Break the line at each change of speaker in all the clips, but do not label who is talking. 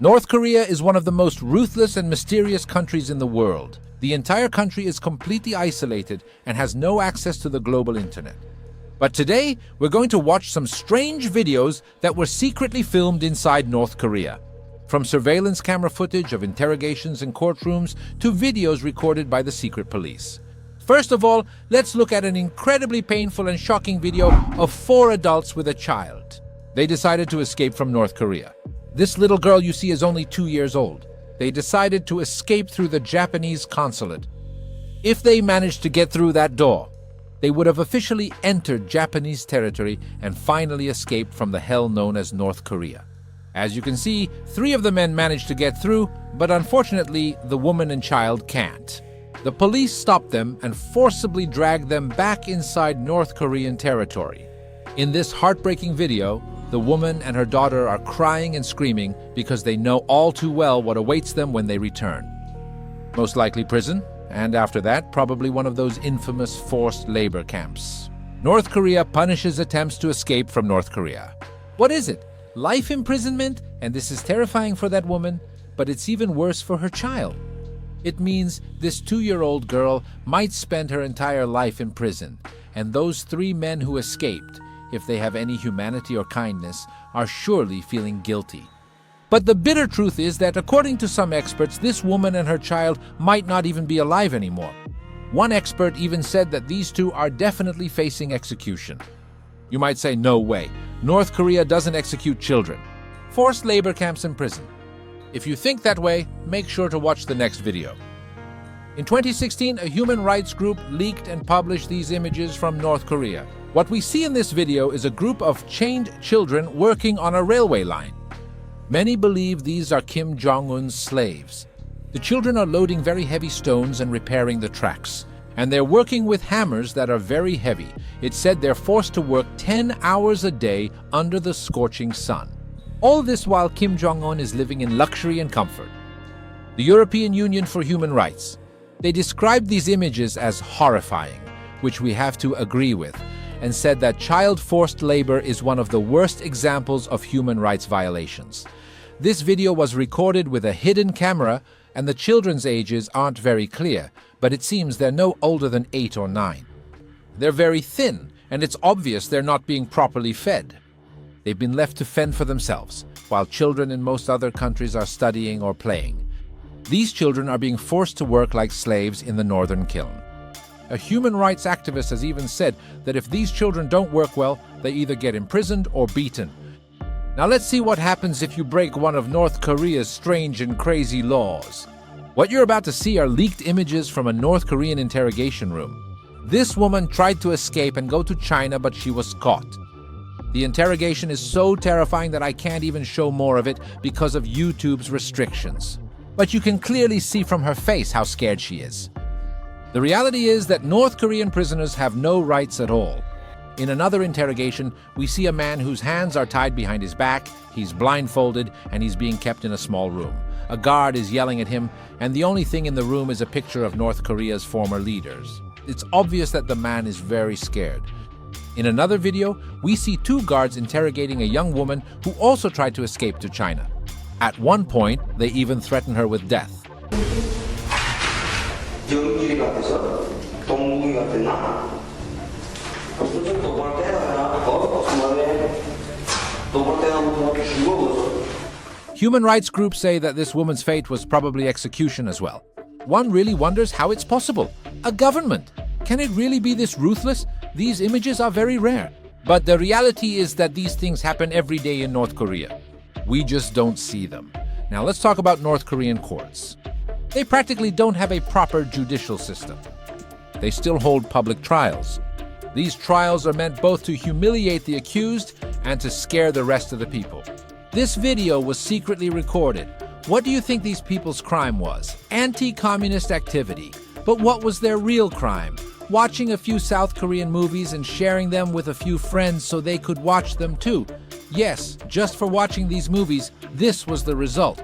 North Korea is one of the most ruthless and mysterious countries in the world. The entire country is completely isolated and has no access to the global internet. But today, we're going to watch some strange videos that were secretly filmed inside North Korea. From surveillance camera footage of interrogations in courtrooms to videos recorded by the secret police. First of all, let's look at an incredibly painful and shocking video of 4 adults with a child. They decided to escape from North Korea. This little girl you see is only 2 years old. They decided to escape through the Japanese consulate. If they managed to get through that door, they would have officially entered Japanese territory and finally escaped from the hell known as North Korea. As you can see, 3 of the men managed to get through, but unfortunately, the woman and child can't. The police stopped them and forcibly dragged them back inside North Korean territory. In this heartbreaking video, the woman and her daughter are crying and screaming because they know all too well what awaits them when they return. Most likely prison, and after that, probably one of those infamous forced labor camps. North Korea punishes attempts to escape from North Korea. What is it? Life imprisonment? And this is terrifying for that woman, but it's even worse for her child. It means this 2-year-old girl might spend her entire life in prison, and those 3 men who escaped, if they have any humanity or kindness, are surely feeling guilty. But the bitter truth is that according to some experts, this woman and her child might not even be alive anymore. One expert even said that these 2 are definitely facing execution. You might say, no way. North Korea doesn't execute children. Forced labor camps and prison. If you think that way, make sure to watch the next video. In 2016, a human rights group leaked and published these images from North Korea. What we see in this video is a group of chained children working on a railway line. Many believe these are Kim Jong Un's slaves. The children are loading very heavy stones and repairing the tracks. And they're working with hammers that are very heavy. It's said they're forced to work 10 hours a day under the scorching sun. All this while Kim Jong Un is living in luxury and comfort. The European Union for Human Rights. They described these images as horrifying, which we have to agree with, and said that child forced labor is one of the worst examples of human rights violations. This video was recorded with a hidden camera, and the children's ages aren't very clear, but it seems they're no older than 8 or 9. They're very thin, and it's obvious they're not being properly fed. They've been left to fend for themselves, while children in most other countries are studying or playing. These children are being forced to work like slaves in the northern kiln. A human rights activist has even said that if these children don't work well, they either get imprisoned or beaten. Now let's see what happens if you break one of North Korea's strange and crazy laws. What you're about to see are leaked images from a North Korean interrogation room. This woman tried to escape and go to China, but she was caught. The interrogation is so terrifying that I can't even show more of it because of YouTube's restrictions. But you can clearly see from her face how scared she is. The reality is that North Korean prisoners have no rights at all. In another interrogation, we see a man whose hands are tied behind his back, he's blindfolded, and he's being kept in a small room. A guard is yelling at him, and the only thing in the room is a picture of North Korea's former leaders. It's obvious that the man is very scared. In another video, we see 2 guards interrogating a young woman who also tried to escape to China. At one point, they even threaten her with death. Human rights groups say that this woman's fate was probably execution as well. One really wonders how it's possible. A government! Can it really be this ruthless? These images are very rare. But the reality is that these things happen every day in North Korea. We just don't see them. Now let's talk about North Korean courts. They practically don't have a proper judicial system. They still hold public trials. These trials are meant both to humiliate the accused and to scare the rest of the people. This video was secretly recorded. What do you think these people's crime was? Anti-communist activity. But what was their real crime? Watching a few South Korean movies and sharing them with a few friends so they could watch them too. Yes, just for watching these movies, this was the result.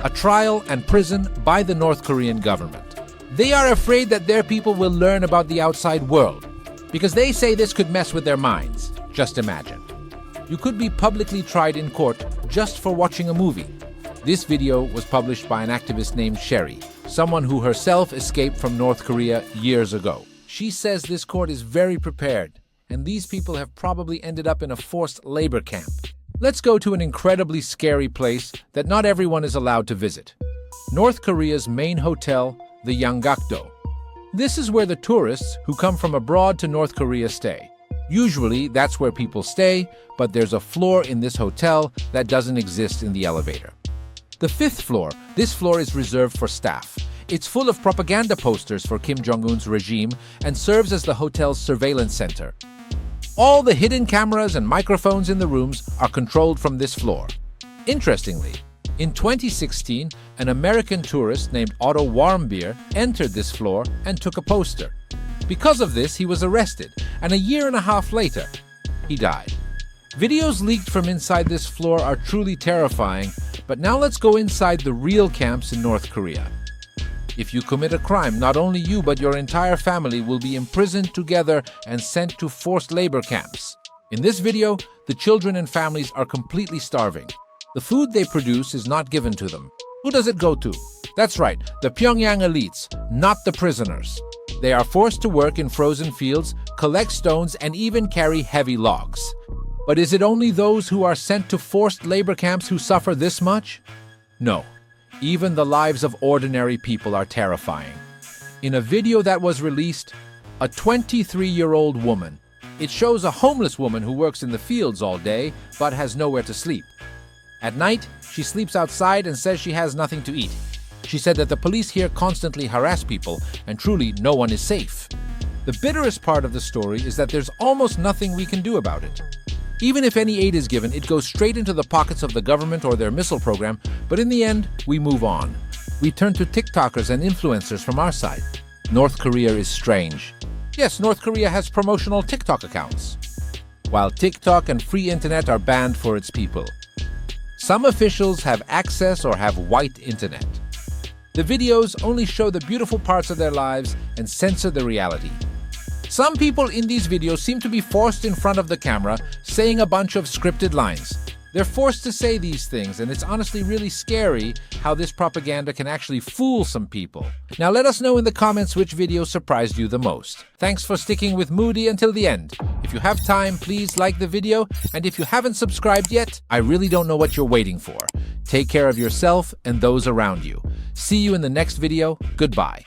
a trial and prison by the North Korean government. They are afraid that their people will learn about the outside world, because they say this could mess with their minds. Just imagine. You could be publicly tried in court just for watching a movie. This video was published by an activist named Sherry, someone who herself escaped from North Korea years ago. She says this court is very prepared, and these people have probably ended up in a forced labor camp. Let's go to an incredibly scary place that not everyone is allowed to visit. North Korea's main hotel, the Yanggakdo. This is where the tourists who come from abroad to North Korea stay. Usually, that's where people stay, but there's a floor in this hotel that doesn't exist in the elevator. The fifth floor, this floor is reserved for staff. It's full of propaganda posters for Kim Jong Un's regime and serves as the hotel's surveillance center. All the hidden cameras and microphones in the rooms are controlled from this floor. Interestingly, in 2016, an American tourist named Otto Warmbier entered this floor and took a poster. Because of this, he was arrested, and a year and a half later, he died. Videos leaked from inside this floor are truly terrifying, but now let's go inside the real camps in North Korea. If you commit a crime, not only you but your entire family will be imprisoned together and sent to forced labor camps. In this video, the children and families are completely starving. The food they produce is not given to them. Who does it go to? That's right, the Pyongyang elites, not the prisoners. They are forced to work in frozen fields, collect stones, and even carry heavy logs. But is it only those who are sent to forced labor camps who suffer this much? No. Even the lives of ordinary people are terrifying. In a video that was released, a 23-year-old woman. It shows a homeless woman who works in the fields all day but has nowhere to sleep. At night, she sleeps outside and says she has nothing to eat. She said that the police here constantly harass people and truly no one is safe. The bitterest part of the story is that there's almost nothing we can do about it. Even if any aid is given, it goes straight into the pockets of the government or their missile program, but in the end, we move on. We turn to TikTokers and influencers from our side. North Korea is strange. Yes, North Korea has promotional TikTok accounts, while TikTok and free internet are banned for its people. Some officials have access or have white internet. The videos only show the beautiful parts of their lives and censor the reality. Some people in these videos seem to be forced in front of the camera, saying a bunch of scripted lines. They're forced to say these things, and it's honestly really scary how this propaganda can actually fool some people. Now let us know in the comments which video surprised you the most. Thanks for sticking with Moody until the end. If you have time, please like the video, and if you haven't subscribed yet, I really don't know what you're waiting for. Take care of yourself and those around you. See you in the next video. Goodbye.